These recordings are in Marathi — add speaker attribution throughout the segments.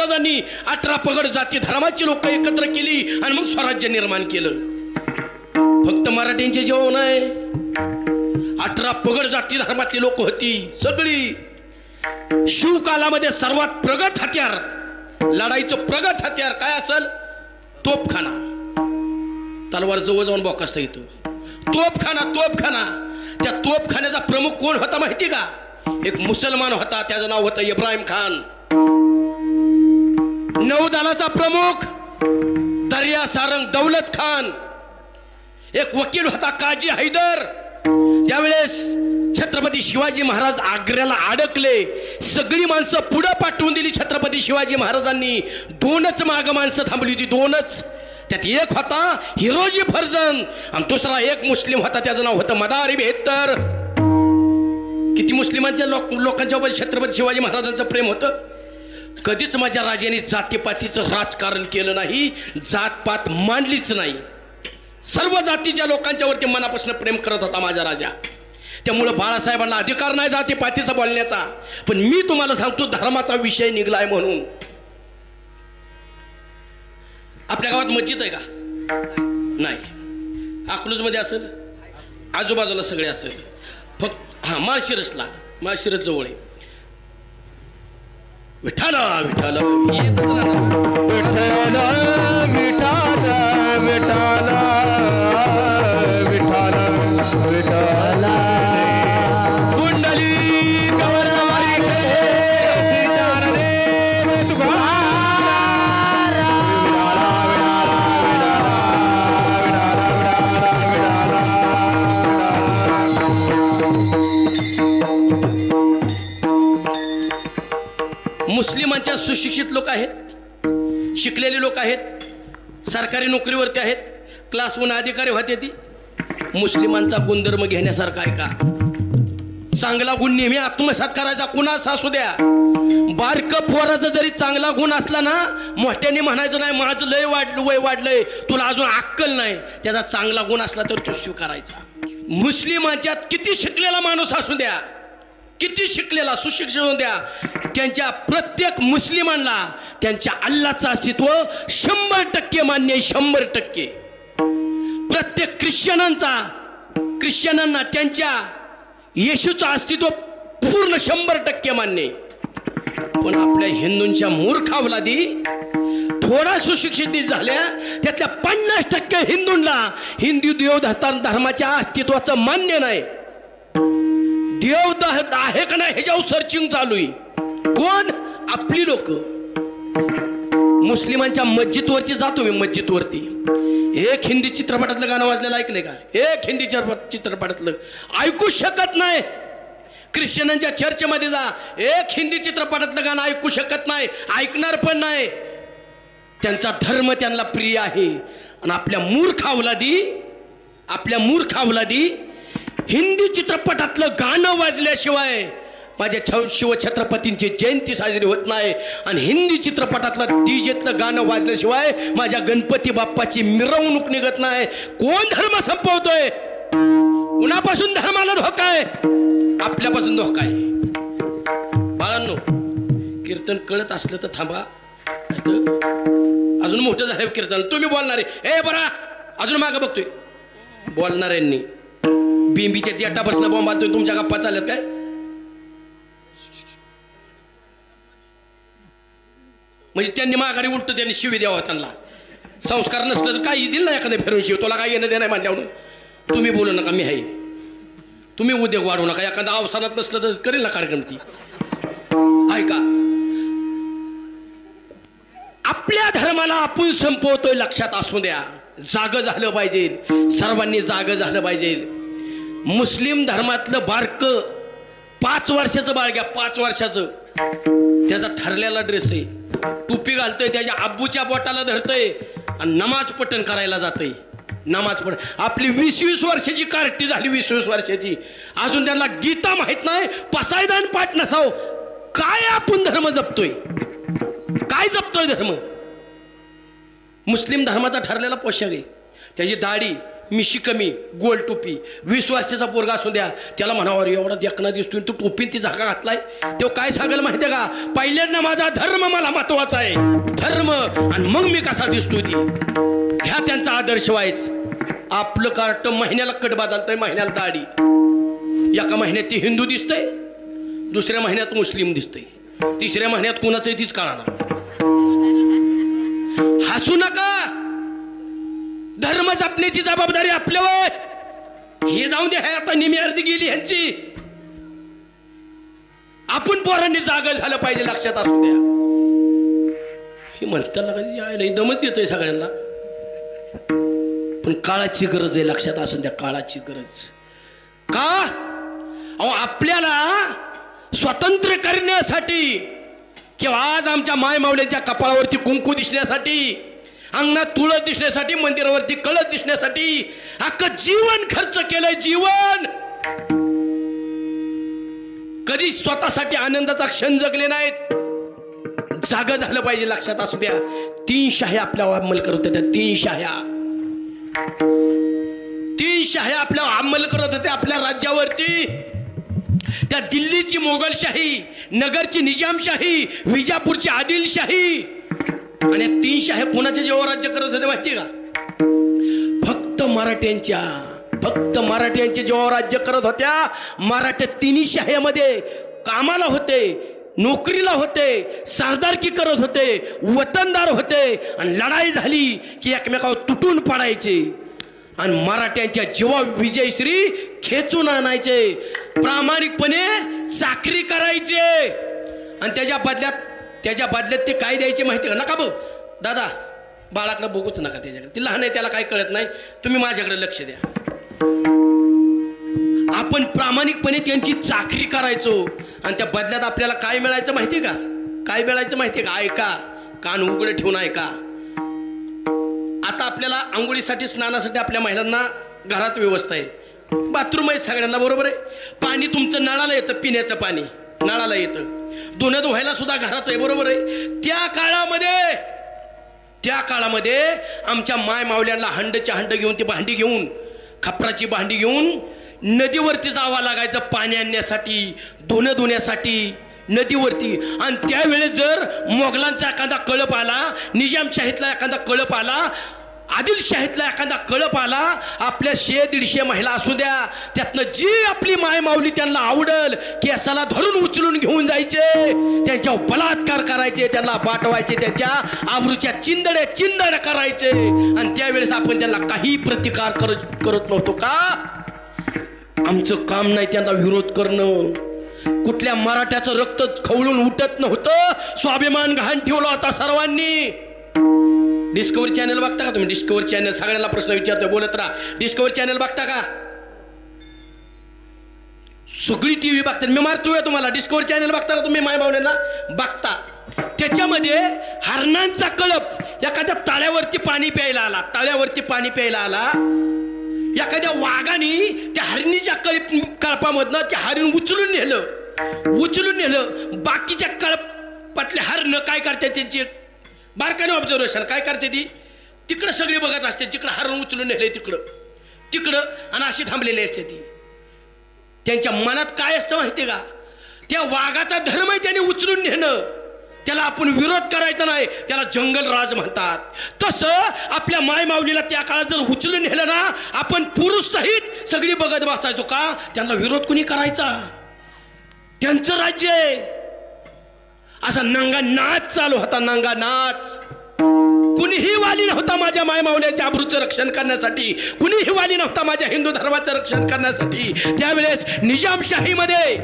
Speaker 1: महाराजांनी 18 पगड जाती धर्माची लोक एकत्र केली आणि मग स्वराज्य निर्माण केलं. फक्त मराठ्यांचे जेवण आहे, 18 पगड जाती धर्मातली लोक होती सगळी. शिवकालामध्ये सर्वात प्रगत हत्यार, लढाईचं प्रगत हत्यार काय असेल? तोफखाना. तलवार जवळ जाऊन बोकासता येतो. तोफखाना. त्या तोफखान्याचा प्रमुख कोण होता माहिती का? एक मुसलमान होता, त्याचं नाव होतं इब्राहिम खान. नौदलाचा प्रमुख दर्या सारंग दौलत खान. एक वकील होता काजी हैदर. ज्यावेळेस छत्रपती शिवाजी महाराज आग्र्याला अडकले, सगळी माणसं पुढे पाठवून दिली छत्रपती शिवाजी महाराजांनी. 2च माग माणसं थांबली होती, 2च. त्यात एक होता हिरोजी फर्जन आणि दुसरा एक मुस्लिम होता, त्याचं नाव होतं मदारी बेहत्तर. किती मुस्लिमांच्या लोकांच्या छत्रपती शिवाजी महाराजांचं प्रेम होतं. कधीच माझ्या राजाने जातीपातीचं राजकारण केलं नाही, जातपात मांडलीच नाही. सर्व जातीच्या लोकांच्या वरती मनापासून प्रेम करत होता माझा राजा. त्यामुळे बाळासाहेबांना अधिकार नाही जातीपातीचा बोलण्याचा. पण मी तुम्हाला सांगतो, धर्माचा विषय निघलाय म्हणून. आपल्या गावात मस्जिद आहे का? नाही. अकलूजमध्ये असेल, आजूबाजूला सगळे असेल. फक्त माळशिरसला, माळशिरस जवळ आहे. विठाला विठाला मुस्लिमांच्या सुशिक्षित लोक आहेत, शिकलेले लोक आहेत, सरकारी नोकरीवरती आहेत, क्लास 1 अधिकारी होते. ती मुस्लिमांचा गुणधर्म घेण्यासारखा आहे का? चांगला गुण नेहमी आत्मसात करायचा, कुणाचा असू द्या. बारक पोराचा जरी चांगला गुण असला ना, मोठ्याने म्हणायचं नाही माझं लय वय वाढलंय, तुला अजून अक्कल नाही. त्याचा चांगला गुण असला तर तो स्वीकारायचा. मुस्लिमांच्यात किती शिकलेला माणूस असू द्या, किती शिकलेला सुशिक्षित होऊ द्या, त्यांच्या प्रत्येक मुस्लिमांना त्यांच्या अल्लाचं अस्तित्व 100% मान्य आहे. 100%. प्रत्येक ख्रिश्चनांना त्यांच्या येशूचं अस्तित्व पूर्ण 100% मान्य आहे. पण आपल्या हिंदूंच्या मूर्खावलादी थोडा सुशिक्षित झाल्या, त्यातल्या 50% हिंदूंना हिंदू देव धर्माच्या अस्तित्वाचं मान्य नाही. देव आहे का नाही ह्याच्यावर सर्चिंग चालू आहे. कोण? आपली लोक. मुस्लिमांच्या मस्जिदवरती जातो मी, मस्जिदवरती एक हिंदी चित्रपटातलं गाणं वाजलेलं ऐकलंय का? एक हिंदी चित्रपटातलं ऐकू शकत नाही. ख्रिश्चनांच्या चर्चमध्ये जा, एक हिंदी चित्रपटातलं गाणं ऐकू शकत नाही, ऐकणार पण नाही. त्यांचा धर्म त्यांना प्रिय आहे. आणि आपल्या मूर्खावलादी हिंदी चित्रपटातलं गाणं वाजल्याशिवाय माझ्या शिवछत्रपतींची जयंती साजरी होत नाही. आणि हिंदी चित्रपटातलं डीजेतलं गाणं वाजल्याशिवाय माझ्या गणपती बाप्पाची मिरवणूक निघत नाही. कोण धर्म संपवतोय? कुणापासून धर्माला धोका आहे? आपल्यापासून धोका आहे. बाळांनो, कीर्तन कळत असलं तर थांबा, अजून मोठं झालं कीर्तन. तुम्ही बोलणारे ए बरा, अजून मागं बघतोय. बोलणाऱ्यांनी बिंबीच्या देटापासून बॉम्ब आलतोय, तुमच्या गप्पा चालल्यात काय? म्हणजे त्यांनी माघारी उलट त्यांनी शिवी द्यावा. त्यांना संस्कार नसलं तर काही दिल ना एखाद्या फिरून शिव, तुला काही येणं देणं म्हणल्यावर तुम्ही बोलू नका, मी आहे. तुम्ही उद्योग वाढवू नका. एखादा अवसानात नसलं तर करेल ना कार्यक्रम ती. ऐका, आपल्या धर्माला आपण संपवतोय लक्षात असू द्या. जागं झालं पाहिजे, सर्वांनी जागं झालं पाहिजे. मुस्लिम धर्मातलं बारक 5 वर्षाचं बाळ घ्या, 5 वर्षाचं, त्याचा ठरलेला ड्रेस आहे, टोपी घालतोय, त्याच्या आब्बूच्या बोटाला धरतोय आणि नमाज पठण करायला जातोय. नमाज पठण. आपली 20-20 वर्षाची कार्टी झाली, 20-20 वर्षाची, अजून त्यांना गीता माहित नाही, पसायदान पाठ नसाव. काय आपण धर्म जपतोय? काय जपतोय धर्म? मुस्लिम धर्माचा ठरलेला पोशाख आहे, त्याची दाढी, मिशी कमी, गोल टोपी, 20 वर्षाचा पोरगा असू द्या, त्याला म्हणावर एवढा देखना दिसतोय, तू टोपीन ती जागा घातलाय, तो काय सांगेल माहितीये का? पहिल्यांदा माझा धर्म मला महत्वाचा आहे, धर्म, आणि मग मी कसा दिसतोय ती. ह्या त्यांचा आदर्श व्हायच. आपलं कार्ट महिन्याला कट बदलतंय, महिन्याला दाढी. एका महिन्यात ती हिंदू दिसतंय, दुसऱ्या महिन्यात मुस्लिम दिसतंय, तिसऱ्या महिन्यात कोणाचंही तीच कळणार. हसू नका. धर्म जपण्याची जबाबदारी आपल्यावर. हे जाऊन दे, आता निमी अर्धी गेली ह्यांची. आपण पोरांनी जागा झालं पाहिजे, लक्षात असू द्या. हे म्हणताना कधी यायला दमत देतोय सगळ्यांना, पण काळाची गरज आहे, लक्षात असू द्या. काळाची गरज का? अहो, आपल्याला स्वतंत्र करण्यासाठी किंवा आज आमच्या माय माऊलींच्या कपाळावरती कुंकू दिसण्यासाठी, अंगणात तुळस दिसण्यासाठी, मंदिरावरती कळस दिसण्यासाठी अख्खं जीवन खर्च केलंय. जीवन कधी स्वतःसाठी आनंदाचा क्षण जगले नाहीत. जागा झालं पाहिजे, लक्षात असू द्या. 3 शाह्या आपल्यावर अंमल करत होत्या. 3 शाह्या आपल्यावर अंमल करत होत्या आपल्या राज्यावरती. त्या दिल्लीची मोगलशाही, नगरची निजामशाही, विजापूरची आदिलशाही, आणि 3 शाह्या कोणाच्या जेव्हा राज्य करत होते माहितीये का? फक्त मराठ्यांच्या जेव्हा राज्य करत होत्या. मराठे 3 शाह्यामध्ये कामाला होते, नोकरीला होते, सरदारकी करत होते, वतनदार होते, आणि लढाई झाली की एकमेकावर तुटून पडायचे. आणि मराठ्यांच्या जेव्हा विजयश्री खेचून आणायचे, प्रामाणिकपणे चाकरी करायचे, आणि त्याच्या बदल्यात ते काय द्यायचे माहिती का? नका बघ दादा, बाळाकडे बघूच नका, त्याच्याकडे, ती लहान आहे, त्याला काय कळत नाही, तुम्ही माझ्याकडे लक्ष द्या. आपण प्रामाणिकपणे त्यांची चाकरी करायचो, आणि त्या बदल्यात आपल्याला काय मिळायचं माहिती का? काय मिळायचं माहिती का? ऐका, कान उघडे ठेवून ऐका. आता आपल्याला आंघोळीसाठी, स्नानासाठी आपल्या महिलांना घरात व्यवस्था आहे, बाथरूम आहे सगळ्यांना, बरोबर आहे. पाणी तुमचं नळाला येतं, पिण्याचं पाणी नळाला येतं, धुणं धुवायला सुद्धा घरात आहे, बरोबर आहे. त्या काळामध्ये आमच्या माय मावल्यांना हंडच्या हंड घेऊन, ती भांडी घेऊन, खपराची भांडी घेऊन नदीवरती जावं लागायचं पाणी आणण्यासाठी, धुणं धुण्यासाठी नदीवरती. आणि त्यावेळेस जर मोगलांचा एखादा कळप आला, निजामशाहीतला एखादा कळप आला, आदिलशाहीतला एखादा कळप आला, आपल्या 100-150 महिला असू द्या, त्यातनं जी आपली माय माऊली त्यांना आवडल केसाला धरून उचलून घेऊन जायचे, त्यांच्यावर बलात्कार करायचे, त्यांना पाठवायचे, त्यांच्या आबरूच्या चिंदड्या करायचे. आणि त्यावेळेस आपण त्यांना काही प्रतिकार करत नव्हतो का? आमचं काम नाही त्यांना विरोध करणं. कुठल्या मराठ्याचं रक्त खवळून उठत नव्हतं, स्वाभिमान गहाण ठेवला होता सर्वांनी. डिस्कवरी चॅनल बघता का तुम्ही? डिस्कवरी चॅनल, सगळ्यांना प्रश्न विचारतोय, बोलत राहा. डिस्कवरी चॅनल बघता का? सगळी टीव्ही बघतात, मी मारतोय तुम्हाला. डिस्कवरी चॅनल बघता का तुम्ही? माय मावल्यांना बघता. त्याच्यामध्ये हरणांचा कळप, एखाद्या तळ्यावरती पाणी प्यायला आला, एखाद्या वाघाने त्या हरणीच्या कळपामधनं ते हरण उचलून नेलं. बाकीच्या कळपातले हरण काय करते, त्यांची बारकाने ऑब्झर्वेशन काय करते, ती तिकडं सगळी बघत असते, जिकडं हरण उचलून नेलंय तिकडं आणि अशी थांबलेली असते. ती त्यांच्या मनात काय असतं माहितीये का? त्या वाघाचा धर्म आहे त्याने उचलून नेणं, त्याला आपण विरोध करायचा नाही, त्याला जंगल राज म्हणतात. तसं आपल्या माय माऊलीला त्या काळात जर उचलून नेलं ना, आपण पुरुष सहित सगळी बघत बसायचो का? त्यांना विरोध कुणी करायचा? त्यांचं राज्य आहे. असा नंगा नाच चालू होता, नंगा नाच. कुणीही वाली नव्हता माझ्या माय माऊलीच्या आबरूचं रक्षण करण्यासाठी, कुणीही वाली नव्हता माझ्या हिंदू धर्माचं रक्षण करण्यासाठी. त्यावेळेस निजामशाहीमध्ये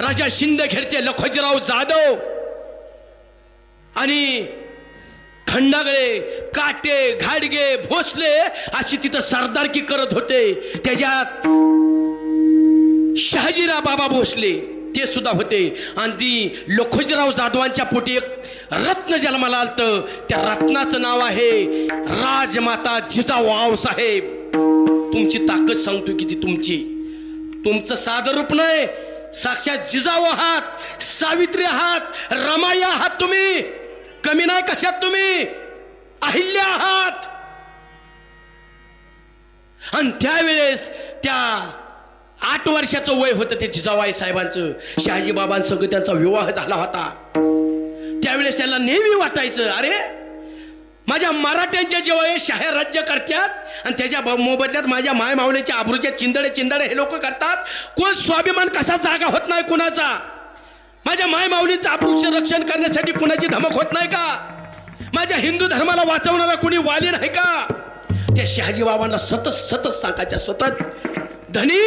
Speaker 1: राजा शिंदखेडचे लखोजीराव जाधव आणि खंडागळे, काटे, घाडगे, भोसले अशी तिथं सरदारकी करत होते. त्याच्यात शहाजीराव बाबा भोसले ते सुद्धा होते. आणि ती लखोजीराव जाधवांच्या पोटी एक रत्न जन्माला आलतं. त्या रत्नाचं नाव आहे राजमाता जिजाऊ साहेब. तुमची ताकद सांगतो किती तुमचं साधं रूप नाही, साक्षात जिजाऊ आहात, सावित्री आहात, रमाई आहात. तुम्ही कमी नाही कशात, तुम्ही अहिल्या आहात. आणि त्यावेळेस त्या 8 वर्षाचं वय होतं ते जिजाबाई साहेबांचं. शहाजी बाबांसंग त्यांचा विवाह झाला होता. त्यावेळेस त्याला नेहमी वाटायचं, अरे माझ्या मराठ्यांच्या जेव्हा हे शाही राज्य करतात आणि त्याच्या मोबदल्यात माझ्या माय मावळीच्या आबरूच्या चिंदडे हे लोक करतात, कोण स्वाभिमान कसा जागा होत नाही कुणाचा? माझ्या माय माऊलींचं आबरूचं रक्षण करण्यासाठी कुणाची धमक होत नाही का? माझ्या हिंदू धर्माला वाचवणारा कोणी वाली नाही का? त्या शहाजी बाबांना सतत सांगायच्या, सतत धनी,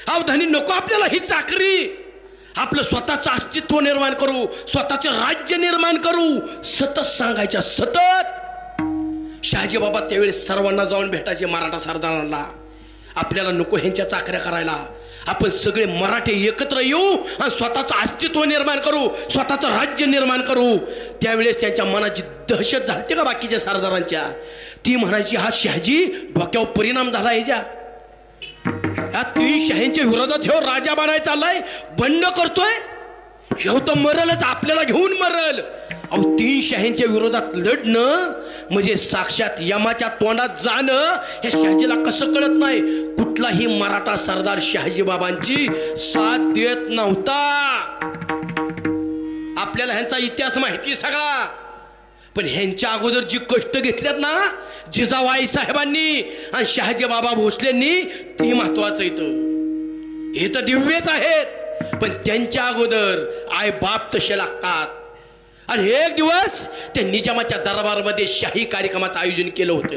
Speaker 1: अहो धनी नको आपल्याला ही चाकरी, आपलं स्वतःचं अस्तित्व निर्माण करू, स्वतःचं राज्य निर्माण करू, सतत सांगायच्या. सतत शहाजी बाबा त्यावेळेस सर्वांना जाऊन भेटायचे, मराठा सरदारांना. आपल्याला नको ह्यांच्या चाकऱ्या करायला, आपण सगळे मराठे एकत्र येऊ आणि स्वतःचं अस्तित्व निर्माण करू, स्वतःचं राज्य निर्माण करू. त्यावेळेस त्यांच्या मनाची दहशत झाली का बाकीच्या सरदारांच्या. ती म्हणायची, हा शहाजी डोक्यावर परिणाम झाला ह्याच्या, या 3 शाहींच्या विरोधात ह्यो राजा बनायला चाललाय, बंड करतोय, ह्यो तर मरलच, आपल्याला घेऊन मरल. अहो 3 शाहींच्या विरोधात लढणं म्हणजे साक्षात यमाच्या तोंडात जाणं. हे शहाजीला कसं कळत नाही? कुठलाही मराठा सरदार शहाजी बाबांची साथ देत नव्हता. आपल्याला ह्यांचा इतिहास माहिती सगळा, पण ह्यांच्या अगोदर जी कष्ट घेतल्यात ना जिजाबाई साहेबांनी आणि शहाजी बाबा भोसलेंनी, ती महत्वाचं इथं. हे तर दिव्यच आहेत, पण त्यांच्या अगोदर आई बाप तसे लागतात. आणि एक दिवस त्या निजामाच्या दरबारमध्ये शाही कार्यक्रमाचं आयोजन केलं होतं.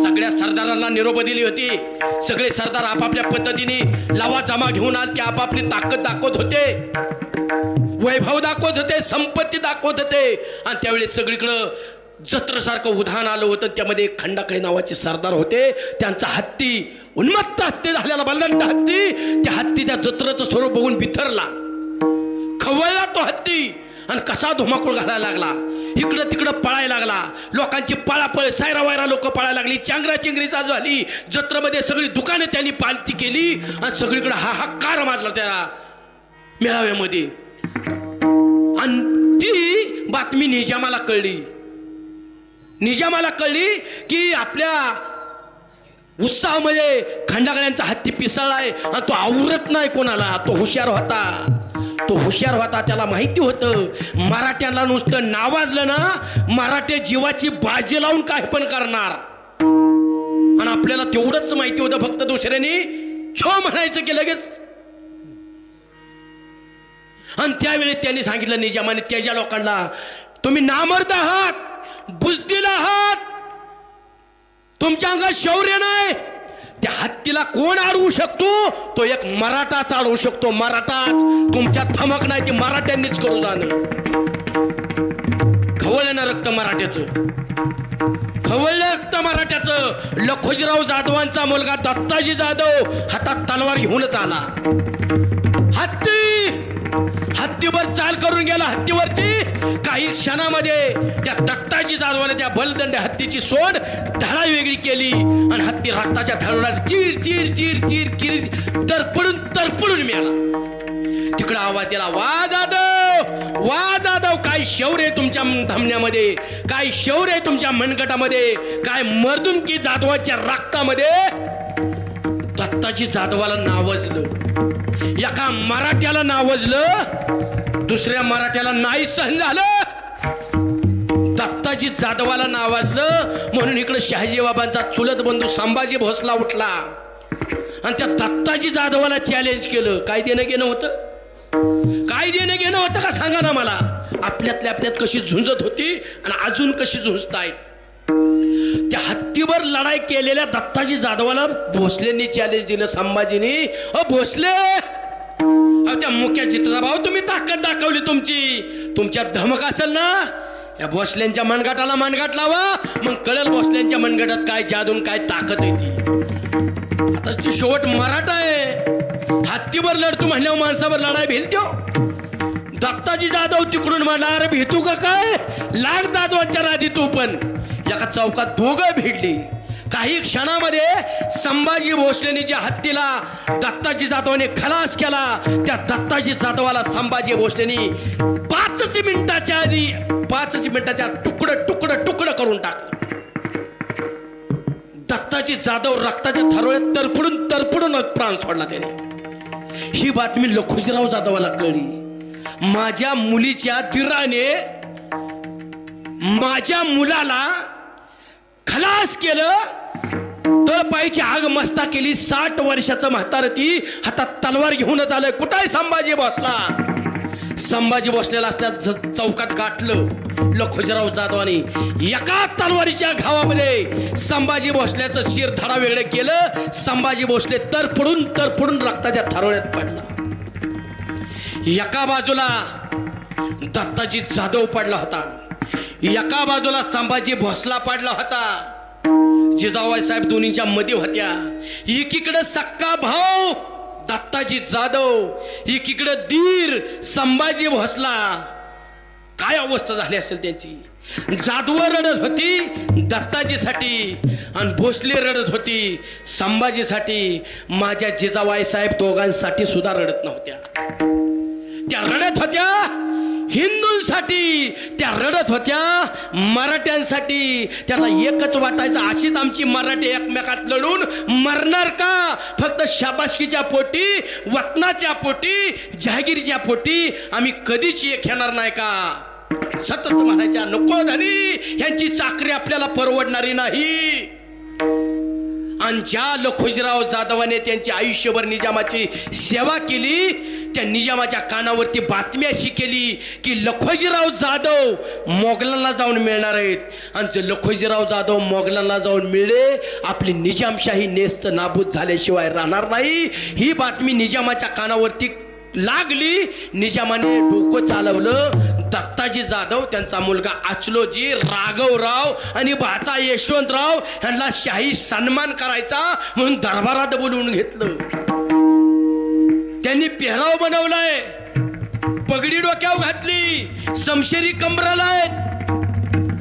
Speaker 1: सगळ्या सरदारांना निरोप दिली होती. सगळे सरदार आपापल्या पद्धतीने लावा जमा घेऊन आले, ते आपापली ताकद दाखवत होते, वैभव दाखवत होते, संपत्ती दाखवत होते. आणि त्यावेळेस सगळीकडं जत्रेसारखं उधाण आलं होतं. त्यामध्ये खंडाकडे नावाचे सरदार होते. त्यांचा हत्ती, उन्मत्त हत्ती झालेला बलंड हत्ती, त्या हत्ती त्या जत्रेचं स्वरूप बघून बिथरला, खवळला तो हत्ती आणि कसा धुमाकूळ घालायला लागला, इकडं तिकडं पळायला लागला. लोकांची पळापळ, सायरा वायरा लोक पळायला लागली, चांगरा चिंगरी चालू झाली. जत्रेमध्ये सगळी दुकाने त्यांनी पालती केली आणि सगळीकडे हाहाकार माजला त्या मेळाव्यामध्ये. आणि ती बातमी निजामाला कळली की आपल्या उत्साहामध्ये खंडागळ्यांचा हत्ती पिसळलाय आणि तो आवरत नाही कोणाला. तो हुशार होता, त्याला माहिती होतं मराठ्यांना नुसतं नावाजलं ना, मराठे जीवाची बाजी लावून काय पण करणार. आणि आपल्याला तेवढंच माहिती होतं, फक्त दुसऱ्याने छो म्हणायचं की लगेच. आणि त्यावेळी त्यांनी सांगितलं निजामाने त्याच्या लोकांना, तुम्ही नामर्द आहात, बुजदिल आहात, तुमच्या अंगात शौर्य नाही. त्या हत्तीला कोण अडवू शकतो? तो एक मराठाच अडवू शकतो. मराठाच, तुमच्या थमक नाही, ती मराठ्यांनीच करू जाणं. खवळलं ना रक्त मराठ्याचं. लखोजीराव जाधवांचा मुलगा दत्ताजी जाधव हातात तलवार घेऊनच आला. हत्तीवर चाल करून गेला. हत्तीवरती काही क्षणामध्ये त्या दत्ताजी जाधवाने त्या बलदंड हत्तीची सोड धडा वेगळी केली आणि हत्ती रक्ताच्या धारुडात चीर चीर चीर चीर चीर तरपडून मिळाला. तिकडं आवाज दिला, वा जाधव, काय शौर्य आहे तुमच्या धमन्यामध्ये, काय शौर्य आहे तुमच्या मनगटामध्ये, काय मर्दुमकी जाधवाच्या रक्तामध्ये. दत्ताजी जाधवाला नावजलं, एका मराठ्याला नावजलं, दुसऱ्या मराठ्याला नाही सहन झालं. दत्ताजी जाधवाला नावाजलं म्हणून इकडे शहाजी बाबांचा चुलत बंधू संभाजी भोसला उठला आणि त्या दत्ताजी जाधवाला चॅलेंज केलं. काय देणं घेणं होतं का सांगा ना मला. आपल्यात कशी झुंजत होती आणि अजून कशी झुंजतायत. त्या हत्तीवर लढाई केलेल्या दत्ताजी जाधवाला भोसलेंनी चॅलेंज दिलं. संभाजीनी, भोसले, त्या मुख्य चित्रभाऊ तुम्ही ताकद दाखवली, तुमच्या धमक असेल ना, या भोसल्यांच्या मनगटाला मनगट लावा, मग कळेल भोसल्यांच्या मनगटात काय जादून काय ताकद आहे ती. आता ती शेवट मराठा आहे, हत्तीवर लढतो म्हणल्यावर माणसावर लढाई भिलतो. दत्ताजी जाधव तिकडून म्हणला, अरे भेटू का काय, लाग दादवांच्या राधी तू. पण एका चौकात दोघं भिडली. काही क्षणामध्ये संभाजी भोसलेंनी ज्या हत्तीला दत्ताजी जाधवाने खलास केला, त्या दत्ताजी जाधवाला संभाजी भोसलेंनी 5 मिनिटाच्या तुकडं करून टाकलं. दत्ताजी जाधव रक्ताच्या थारोळ्यात तरपडून प्राण सोडला त्याने. ही बातमी लखुजीराव जाधवाला कळली. माझ्या मुलीच्या दिराने माझ्या मुलाला खलास केलं, तळपायची आग मस्ता केली. 60 वर्षाचं म्हातारती हातात तलवार घेऊनच आलंय. कुठं आहे संभाजी भोसला? संभाजी भोसलेला असल्या चौकात गाठलं लखुजीराव जाधवानी. एका तलवारीच्या घावामध्ये संभाजी भोसल्याचं शिर धडा वेगळे केलं. संभाजी भोसले तरपडून रक्ताच्या थारोळ्यात पडला. एका बाजूला दत्ताजी जाधव पडला होता, एका बाजूला संभाजी भोसला पडला होता. जिजाबाई साहेब दोन्हीच्या मध्ये होत्या. एकीकडे सक्का भाऊ दत्ताजी जाधव, एकीकडे दीर संभाजी भोसला. काय अवस्था झाली असेल त्यांची. जाधव रडत होती दत्ताजीसाठी आणि भोसले रडत होती संभाजीसाठी. माझ्या जिजाबाई साहेब दोघांसाठी सुद्धा रडत नव्हत्या. त्या रडत होत्या हिंदूंसाठी, त्या रडत होत्या मराठ्यांसाठी. त्याला एकच वाटायचं, अशीच आमची मराठी एकमेकात लढून मरणार का? फक्त शाबासकीच्या पोटी, वतनाच्या पोटी, जहागिरीच्या पोटी आम्ही कधीच एक येणार नाही का? सतत म्हणायच्या नको धनी, यांची चाकरी आपल्याला परवडणारी नाही. आणि ज्या लखुजीराव जाधवाने त्यांची आयुष्यभर निजामाची सेवा केली, त्या निजामाच्या कानावरती बातमी अशी केली की लखुजीराव जाधव मोगलांना जाऊन मिळणार आहेत. आणि जर लखुजीराव जाधव मोगलांना जाऊन मिळले, आपली निजामशाही नेस्त नाबूद झाल्याशिवाय राहणार नाही. ही बातमी निजामाच्या कानावरती लागली. निजामाने डोकं चालवलं. दत्ताजी जाधव, त्यांचा मुलगा अचलोजी, राघवराव आणि भाचा यशवंतराव यांना शाही सन्मान करायचा म्हणून दरबारात बोलवून घेतलं. त्यांनी पेहराव बनवलाय, पगडी डोक्यावर घातली, शमशेरी कंबराला आहेत.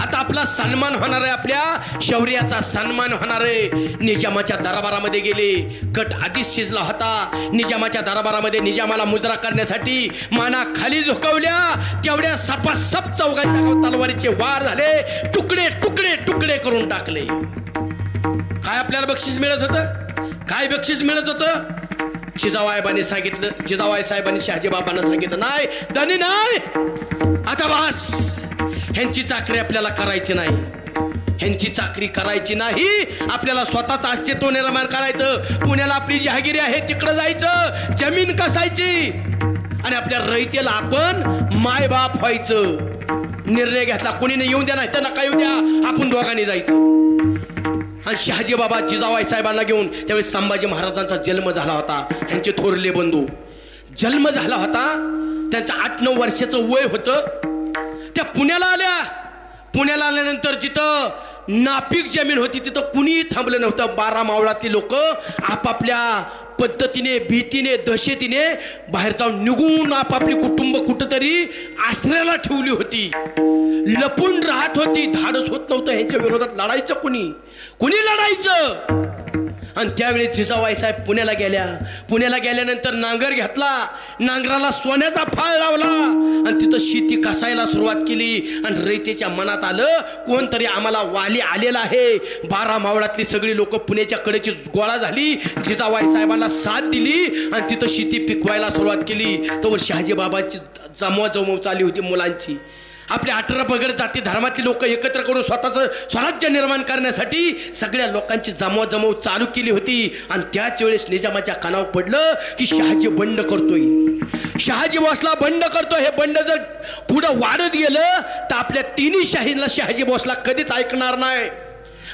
Speaker 1: आता आपला सन्मान होणार आहे, आपल्या शौर्याचा सन्मान होणार आहे. निजामाच्या दरबारामध्ये गेले. कट आधीच शिजला होता. निजामाच्या दरबारामध्ये निजामाला मुजरा करण्यासाठी माना खाली झुकवल्या. तेवढ्या सपासप चौघांच्या तलवारीचे वार झाले. तुकडे तुकडे तुकडे करून टाकले. काय आपल्याला बक्षीस मिळत होतं? काय बक्षीस मिळत होतं? जिजाबाईंनी सांगितलं, जिजाबाई साहेबांनी शहाजीबाबांना सांगितलं, नाही धनी नाही, आता बस, ह्यांची चाकरी आपल्याला करायची नाही. ह्यांची चाकरी करायची नाही. आपल्याला स्वतःच अस्तित्व निर्माण करायचं. पुण्याला आपली जहागिरी आहे, तिकडं जायचं, जमीन कसायची आणि आपल्या रयतेला आपण मायबाप व्हायचं. निर्णय घेतला. कोणी नाही येऊन द्या, नाही तर नका येऊ द्या, आपण दोघांनी जायचं. आणि शहाजी बाबा जिजाबाई साहेबांना घेऊन, त्यावेळी संभाजी महाराजांचा जन्म झाला होता. त्यांचे थोरले बंधू जन्म झाला होता. त्यांचं 8-9 वर्षाचं वय होतं. त्या पुण्याला आल्या. पुण्याला आल्यानंतर जिथं नापीक जमीन होती तिथं कुणीही थांबलं नव्हतं. 12 मावळातली लोक आपापल्या पद्धतीने, भीतीने, दहशतीने बाहेर जाऊन निघून आपापली कुटुंब कुठंतरी आश्रयाला ठेवली होती. लपून राहत होती. धाडस होत नव्हतं ह्यांच्या विरोधात लढायचं. कुणी लढायचं? आणि त्यावेळी जिजाबाई साहेब पुण्याला गेल्या. पुण्याला गेल्यानंतर नांगर घेतला. नांगराला सोन्याचा फाळ लावला आणि तिथं शेती कसायला सुरुवात केली. आणि रयतेच्या मनात आलं, कोणतरी आम्हाला वाली आलेला आहे. 12 मावळातली सगळी लोक पुण्याच्या कडेची गोळा झाली. जिजाबाई साहेबांना साथ दिली आणि तिथं शेती पिकवायला सुरुवात केली. तर शहाजी बाबांची जमवाजमव चालली होती मुलांची. आपल्या 18 पगड जाती धर्मातली लोक एकत्र करून स्वतःचं स्वराज्य निर्माण करण्यासाठी सगळ्या लोकांची जमवाजमव चालू केली होती. आणि त्याच वेळेस निजामाच्या कानावर पडलं की शहाजी बंड करतोय, शहाजी भोसला बंड करतोय. हे बंड जर पुढं वाढत गेलं तर आपल्या तिन्ही शाहींना शहाजी भोसला कधीच ऐकणार नाही.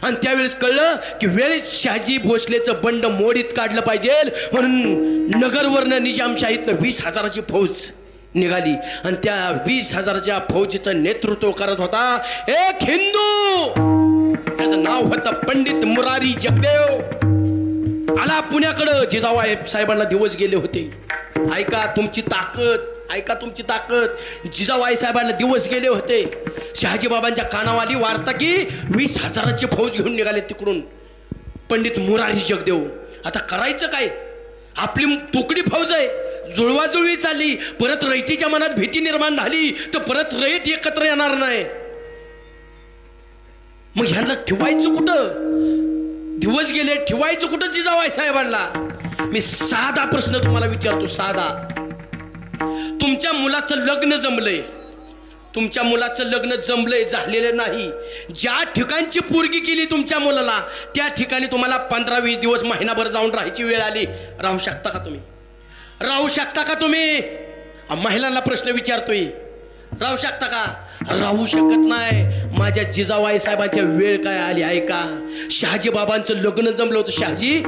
Speaker 1: आणि त्यावेळेस कळलं की वेळेस शहाजी भोसलेचं बंड मोडीत काढलं पाहिजे. म्हणून नगरवरनं निजामशाहीतनं 20,000ची फौज निघाली. आणि त्या 20,000च्या फौजीचं नेतृत्व करत होता एक हिंदू. त्याचं नाव होतं पंडित मुरारी जगदेव. आला पुण्याकडं. जिजाबाई साहेबांना दिवस गेले होते. ऐका तुमची ताकद, ऐका तुमची ताकद. जिजाबाई साहेबांना दिवस गेले होते. शहाजी बाबांच्या कानावाली वार्ता की 20,000ची फौज घेऊन निघाले तिकडून पंडित मुरारी जगदेव. आता करायचं काय? आपली तुकडी फौज आहे, जुळवाजुळवी चालली. परत रयतीच्या मनात भीती निर्माण झाली तर परत रयत एकत्र येणार नाही. मग ह्यांना ठेवायचं कुठं? दिवस गेले, ठेवायचं कुठं जिजाबाई साहेबांना? मी साधा प्रश्न तुम्हाला विचारतो, साधा. तुमच्या मुलाचं लग्न जमलंय, तुमच्या मुलाचं लग्न जमलंय, झालेलं नाही. ज्या ठिकाणची पोरगी केली तुमच्या मुलाला, त्या ठिकाणी तुम्हाला 15-20 दिवस, महिनाभर जाऊन राहायची वेळ आली, राहू शकता का तुम्ही? राहू शकता का तुम्ही? महिलांना प्रश्न विचारतोय, राहू शकता का? राहू शकत नाही. माझ्या जिजाबाई साहेबांच्या वेळ काय आली आहे का? शहाजी बाबांचं लग्न जमलं होतं, शहाजी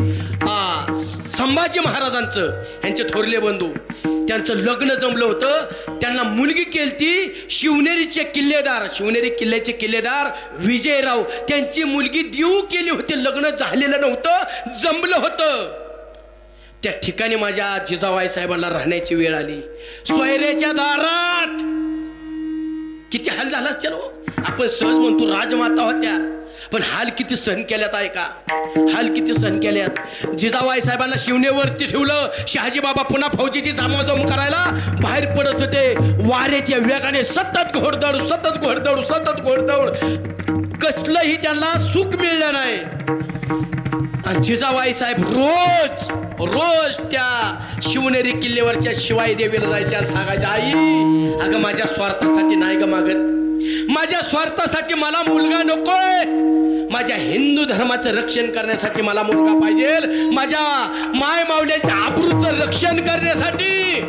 Speaker 1: संभाजी महाराजांचं, यांचे थोरले बंधू, त्यांचं लग्न जमलं होतं. त्यांना मुलगी केलती शिवनेरीचे किल्लेदार, शिवनेरी किल्ल्याचे किल्लेदार विजयराव, त्यांची मुलगी देऊ केली होती. लग्न झालेलं नव्हतं, जमलं होतं. त्या ठिकाणी माझ्या जिजाबाई साहेबांना राहण्याची वेळ आली. सोयऱ्याच्या दारात किती हाल झाला असतील. आपण सहज म्हणतो राजमाता होत्या, पण हाल किती सहन केल्यात आहे का? हाल किती सहन केल्यात. जिजाबाई साहेबांना शिवनेवरती ठेवलं. शहाजी बाबा पुन्हा फौजीची जामाजम करायला बाहेर पडत होते. वाऱ्याच्या वेगाने सतत घोडदौड, सतत घोडदौड, सतत घोडदौड. कसलंही त्यांना सुख मिळलं नाही. आणि जिजाबाई साहेब रोज रोज त्या शिवनेरी किल्ल्यावरच्या शिवाई देवीला जायच्या आणि सांगायच्या, आई अगं माझ्या स्वार्थासाठी नाही ग मागत, माझ्या स्वार्थासाठी मला मुलगा नकोय, माझ्या हिंदू धर्माचं रक्षण करण्यासाठी मला मुलगा पाहिजे, माझ्या माय मावल्याच्या आबरूचं रक्षण करण्यासाठी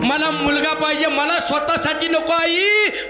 Speaker 1: मला मुलगा पाहिजे, मला स्वतःसाठी नको आई,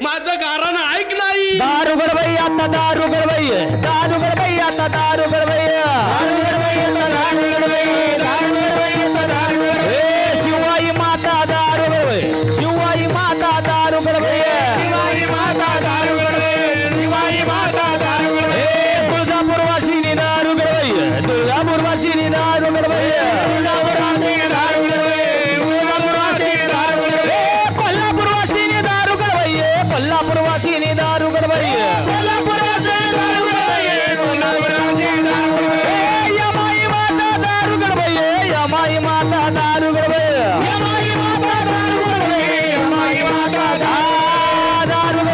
Speaker 1: माझं गारानं ऐक नाही.
Speaker 2: दारुगड बाई आता, दारुगड बाई, दारुगड बाई आता, दारुगड बाई, दारुगड बाई आता, दारुगड बाई, दारुगड बाई आता, दारुगड बाई. शिवाई माता दारुगड बाई, शिवाई माता दारुगड बाई, शिवाई माता दारुगड बाई, शिवाई माता दारुगड बाई. तुळजापूर वासिनी दारुगड बाई, तुळजापूर वासिनी दारुगड बाई, तुळजापूर वासिनी दारुगड बाई, तुळजापूर वासिनी दारुगड बाई. कोल्हापूर वासिनी दारुगड बाई, कोल्हापूर वासिनी दारुगड बाई, कोल्हापूर वासिनी दारुगड बाई, कोल्हापूर वासिनी दारुगड बाई. यमाई माता दारुगड बाई, यमाई माता दारुगड बाई, यमाई माता दारुगड बाई, यमाई माता दारुगड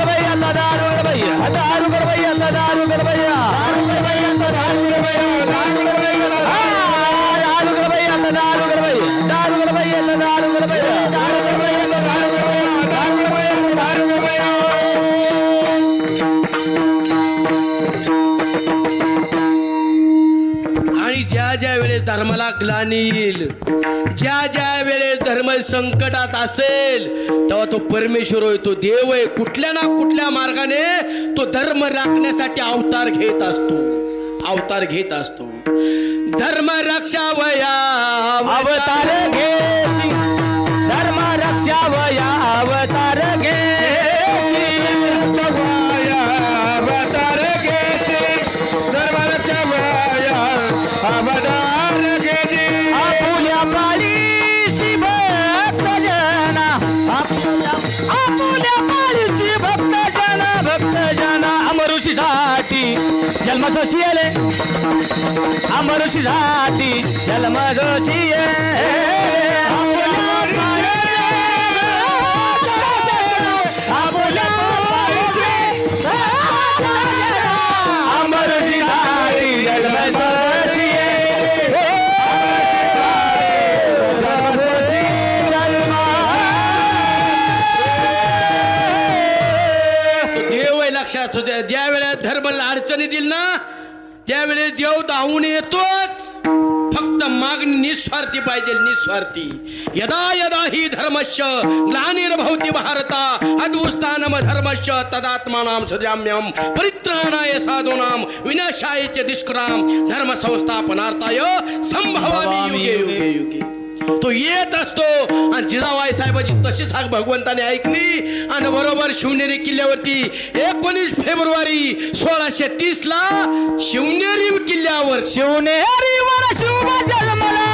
Speaker 2: बाई आता, दारुगड बाई, दारुगड बाई आता, दारुगड बाई, दारुगड बाई आता, दारुगड बाई, दारुगड बाई, दारुगड बाई आता, दारुगड बाई, दारुगड बाई आता, दारुगड बाई, दारुगड बाई आता, दारुगड बाई, दारुगड बाई आता, दारुगड बाई.
Speaker 1: आणि ज्या ज्या वेळेस धर्माला ग्लानी येईल, ज्या ज्या वेळेस धर्म संकटात असेल, तेव्हा तो परमेश्वर होय, तो देव आहे, कुठल्या ना कुठल्या मार्गाने तो धर्म राखण्यासाठी अवतार घेत असतो, अवतार घेत असतो. धर्म रक्षावया
Speaker 2: अवतार घेसी, धर्म रक्षावया अवतार घेसी, अवतार घेसी, धर्म रक्षावया अवतार घेसी. आपुल्या पाळीसी भक्त जना, आपुल्या पाळीसी भक्त जना, भक्त जना. अमरुषीसाठी जन्म सोशियले, अमरुषीसाठी जन्म सोशिये.
Speaker 1: लक्षात होते. ज्या वेळेस धर्माला अडचणी दिल ना, त्यावेळेस देव धावून येतोच. फक्त मागणी निस्वार्थी पाहिजे, निस्वार्थी. यदा यदा ही धर्मश्च ग्लानिर्भवति भारता अद्भुतानम धर्मश्च तदात्मानां सजाम्यहं परित्राणाय साधूनां विनाशाय च दुष्कृतां धर्म संस्थापनार्थाय संभवामि युगे युगे युगे. तो येत असतो. आणि जिजाबाई साहेबांची तशीच हाक भगवंताने ऐकली आणि बरोबर शिवनेरी किल्ल्यावरती 19 फेब्रुवारी 1630 ला शिवनेरी किल्ल्यावर,
Speaker 2: शिवनेरीवर शुभ जन्मला,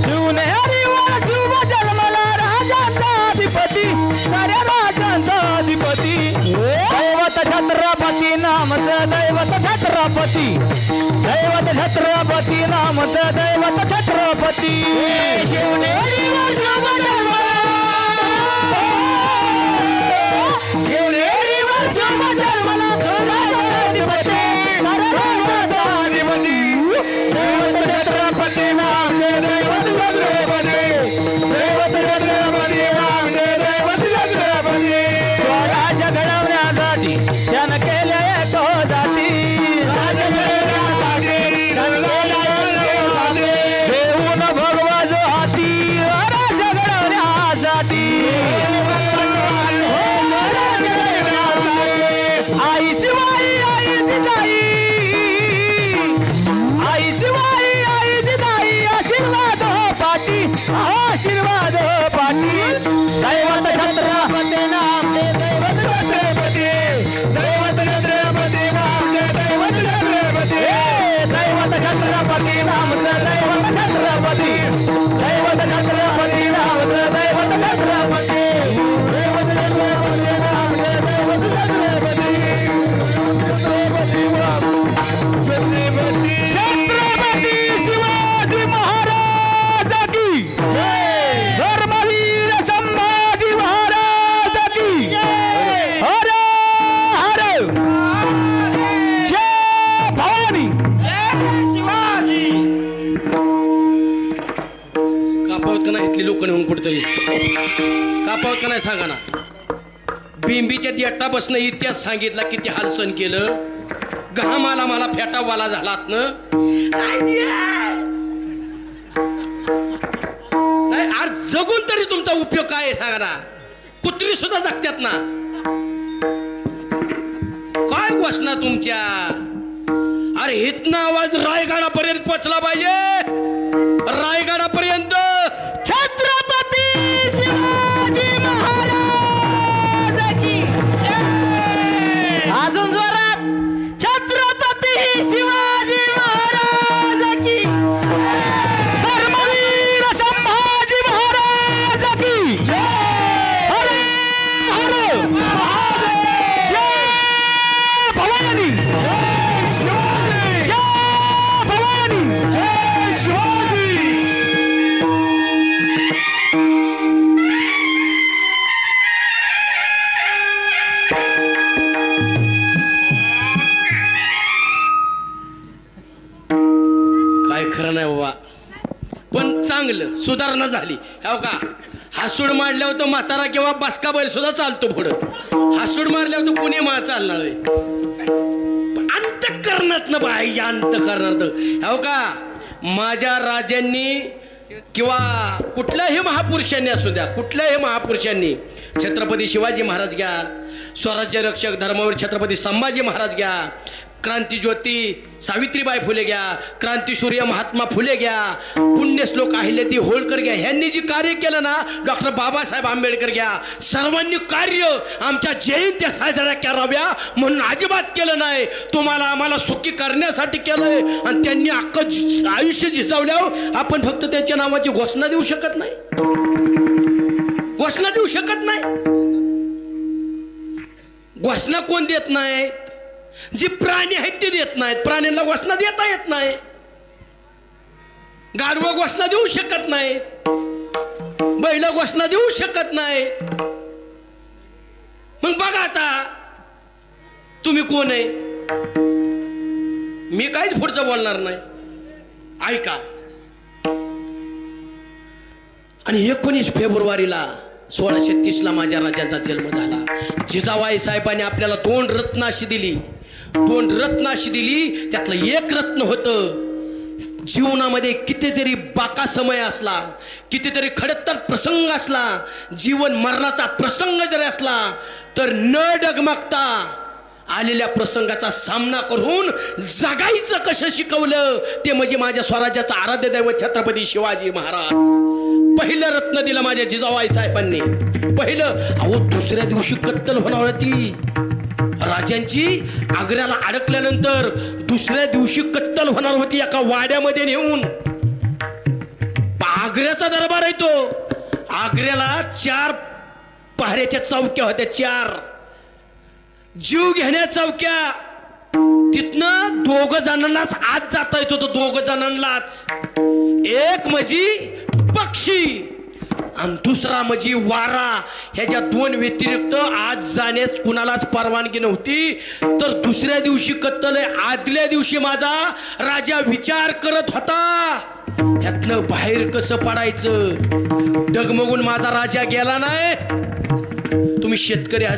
Speaker 2: शिवनेरीवर शुभ जन्मला राजांचा अधिपती, साऱ्या राजांचा अधिपती, दैवत छत्रपती नामचं, दैवत छत्रपती, दैवत छत्रपती नामचं, दैवत छत्रपती. शिवनेरीवर शुभ जन्मला, शिवनेरीवर शुभ जन्मला, राजांचा अधिपती, साऱ्या
Speaker 1: कुठतरी कापावं का नाही सांगा ना. बिंबीच्या देटा बसणं इतिहास सांगितला किती हाल सण केलं. घामाला मला फेटावाला झालात ना नाही. आज जगून तरी तुमचा उपयोग काय आहे सांगा ना. कुत्री सुद्धा जगत्यात ना. काय घोषणा तुमच्या. अरे हितना आवाज रायगडापर्यंत पोचला पाहिजे. रायगडापर्यंत
Speaker 2: छत्रपती शिवाजी महाराज की जय. अजून जोरात छत्रपती शिवाजी महाराज की धर्मवीर संभाजी महाराज की जय. हर हर महादेव. जय भवानी. जय शिवाजी. जय भवानी. जय शिवाजी.
Speaker 1: काय खरं नाही बाबा. पण चांगलं सुधारणा झाली हो का. हासूड मारल्यावर तो म्हातारा किंवा बासका बैल सुद्धा चालतो पुढं. हासूड मारल्यावर तो पुणे मा चालणार आहे. अंतःकरणात ना बाई अंतःकरणात हो का. माझ्या राजांनी किंवा कुठल्याही महापुरुषांनी असू द्या, कुठल्याही महापुरुषांनी छत्रपती शिवाजी महाराज घ्या, स्वराज्य रक्षक धर्मवीर छत्रपती संभाजी महाराज घ्या, क्रांतिज्योती सावित्रीबाई फुले घ्या, क्रांतिसूर्य महात्मा फुले घ्या, पुण्यश्लोक अहिल्यादेवी होळकर घ्या, ह्यांनी जे कार्य केलं ना, डॉक्टर बाबासाहेब आंबेडकर घ्या, सर्वांनी कार्य आमच्या जयंत्या साजऱ्या कराव्या म्हणून अजिबात केलं नाही. तुम्हाला आम्हाला सुखी करण्यासाठी केलंय आणि त्यांनी अख्खं आयुष्य झिजवल्यावर आपण फक्त त्यांच्या नावाची घोषणा देऊ शकत नाही. घोषणा देऊ शकत नाही. घोषणा कोण देत नाही. जी प्राणी आहेत ते देत नाहीत. प्राण्यांना घोषणा देता येत नाही. गाढवं घोषणा देऊ शकत नाही. बैल घोषणा देऊ शकत नाही. मग बघा आता तुम्ही कोण आहे. मी काहीच पुढचं बोलणार नाही. ऐका. आणि 19 फेब्रुवारीला 1630ला माझ्या राजाचा जन्म झाला. जिजाबाई साहेबांनी आपल्याला 2 रत्न अशी दिली. 2 रत्न अशी दिली. त्यातलं एक रत्न होतं जीवनामध्ये कितीतरी बाका समय असला, कितीतरी खडतर प्रसंग असला, जीवन मरणाचा प्रसंग जरी असला तर न डगमगता आलेल्या प्रसंगाचा सामना करून जगायचं कसं शिकवलं ते म्हणजे माझ्या स्वराज्याचा आराध्य दैवत छत्रपती शिवाजी महाराज. पहिलं रत्न दिलं माझ्या जिजाबाई साहेबांनी. पहिलं. अहो दुसऱ्या दिवशी कत्तल होणार होती राजांची. आग्र्याला अडकल्यानंतर दुसऱ्या दिवशी कत्तल होणार होती एका वाड्यामध्ये नेऊन. आग्र्याचा दरबार आहे तो. आग्र्याला 4 पहाऱ्याच्या चौक्या होत्या. 4 जीव घेण्या चौक्या. तिथनं 2 जणांनाच आत जाता येत होतं. 2 जणांनाच. एक म्हणजे पक्षी आणि दुसरा म्हणजे वारा. ह्याच्या 2 व्यतिरिक्त आज जाण्यास कुणालाच परवानगी नव्हती. तर दुसऱ्या दिवशी कत्तल आहे. आदल्या दिवशी माझा राजा विचार करत होता ह्यातनं बाहेर कसं पडायचं. डगमगून माझा राजा गेला नाही. तुम्ही शेतकरी आहात.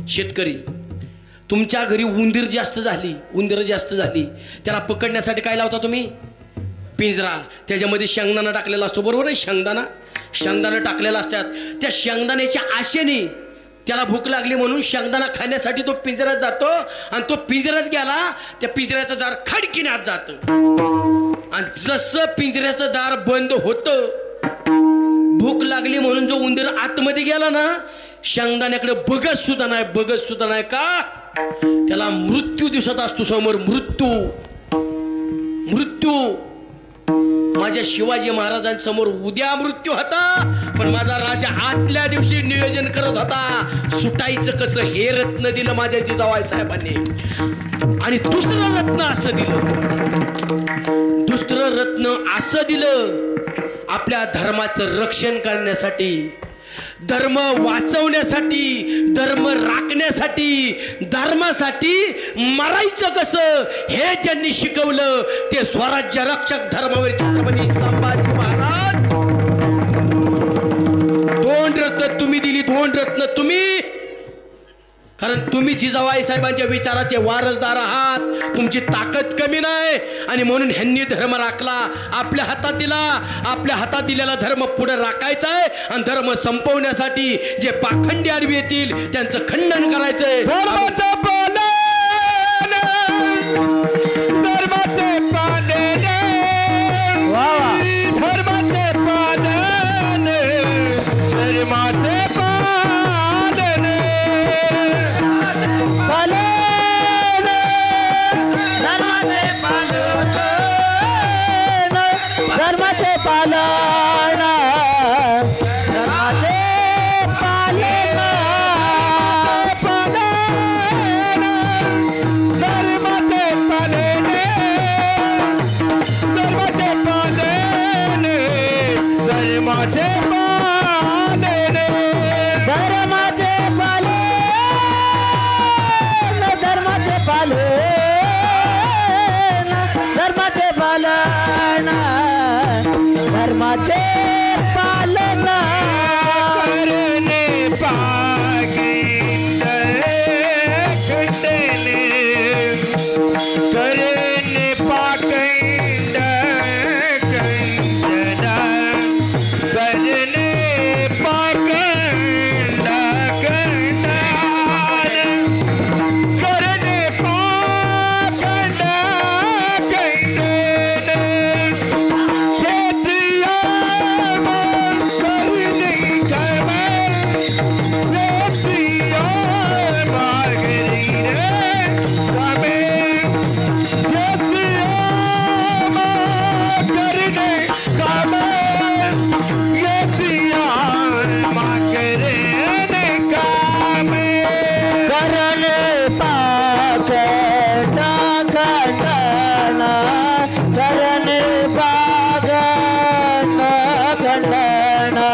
Speaker 1: शेतकरी तुमच्या घरी उंदीर जास्त झाली. त्याला पकडण्यासाठी काय लावता तुम्ही. पिंजरा. त्याच्यामध्ये शेंगदाणा टाकलेला असतो. बरोबर आहे. शेंगदाणा टाकलेला असतात. त्या शेंगदाण्याच्या आशेने त्याला भूक लागली म्हणून शेंगदाणा खाण्यासाठी तो पिंजऱ्यात जातो. आणि तो पिंजऱ्यात गेला त्या पिंजऱ्याचं दार खडकीने आत जातं. आणि जसं पिंजऱ्याचं दार बंद होतं, भूक लागली म्हणून जो उंदीर आतमध्ये गेला ना, शेंगदाण्याकडे बघत सुद्धा नाही. का. त्याला मृत्यू दिसत असतो समोर. मृत्यू. माझ्या शिवाजी महाराजांसमोर उद्या मृत्यू होता. पण माझा राजा आतल्या दिवशी नियोजन करत होता सुटायचं कसं. हे रत्न दिलं माझ्या जिजाबाई साहेबांनी. आणि दुसरं रत्न असं दिलं आपल्या धर्माचं रक्षण करण्यासाठी, धर्म वाचवण्यासाठी, धर्म राखण्यासाठी, धर्मासाठी मरायचं कसं हे ज्यांनी शिकवलं ते स्वराज्य रक्षक धर्मवीर छत्रपती संभाजी महाराज. 2 रत्न तुम्ही दिली, 2 रत्न तुम्ही. कारण तुम्ही जिजाबाई साहेबांच्या विचाराचे वारसदार आहात. तुमची ताकद कमी नाही आणि म्हणून ह्यांनी धर्म राखला, आपल्या हातात दिला. आपल्या हातात दिलेला धर्म पुढे राखायचा आहे आणि धर्म संपवण्यासाठी जे पाखंडी आडवी येतील त्यांचं खंडन करायचंय.
Speaker 2: धर्माचं पालन, धर्माचे पालन, वा वा. धर्माचे पालन, धर्माचे पालन, पालन, धर्माचे पालन, धर्माचे पालन, धर्माचे पालन, पालन, धर्माचे पालन, धर्माचे पालन, धर्माचे पालन, धर्माचे पालन, धर्माचे पालन, धर्माचे पालन, धर्माचे पालन करणे पागिंद खंडने, करणे पागिंद खंडना, करणे पागिंद खंडना, करणे पागिंद खंडना,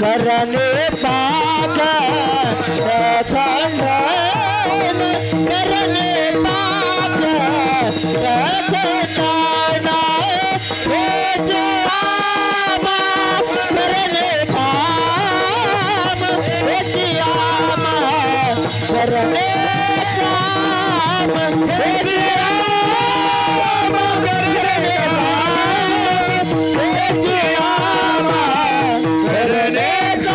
Speaker 2: करने पाक खंडन, करने पाक खंडन, हे श्यामा करने काम, हे श्यामा करने काम, हे श्यामा करने काम, हे श्यामा करने काम.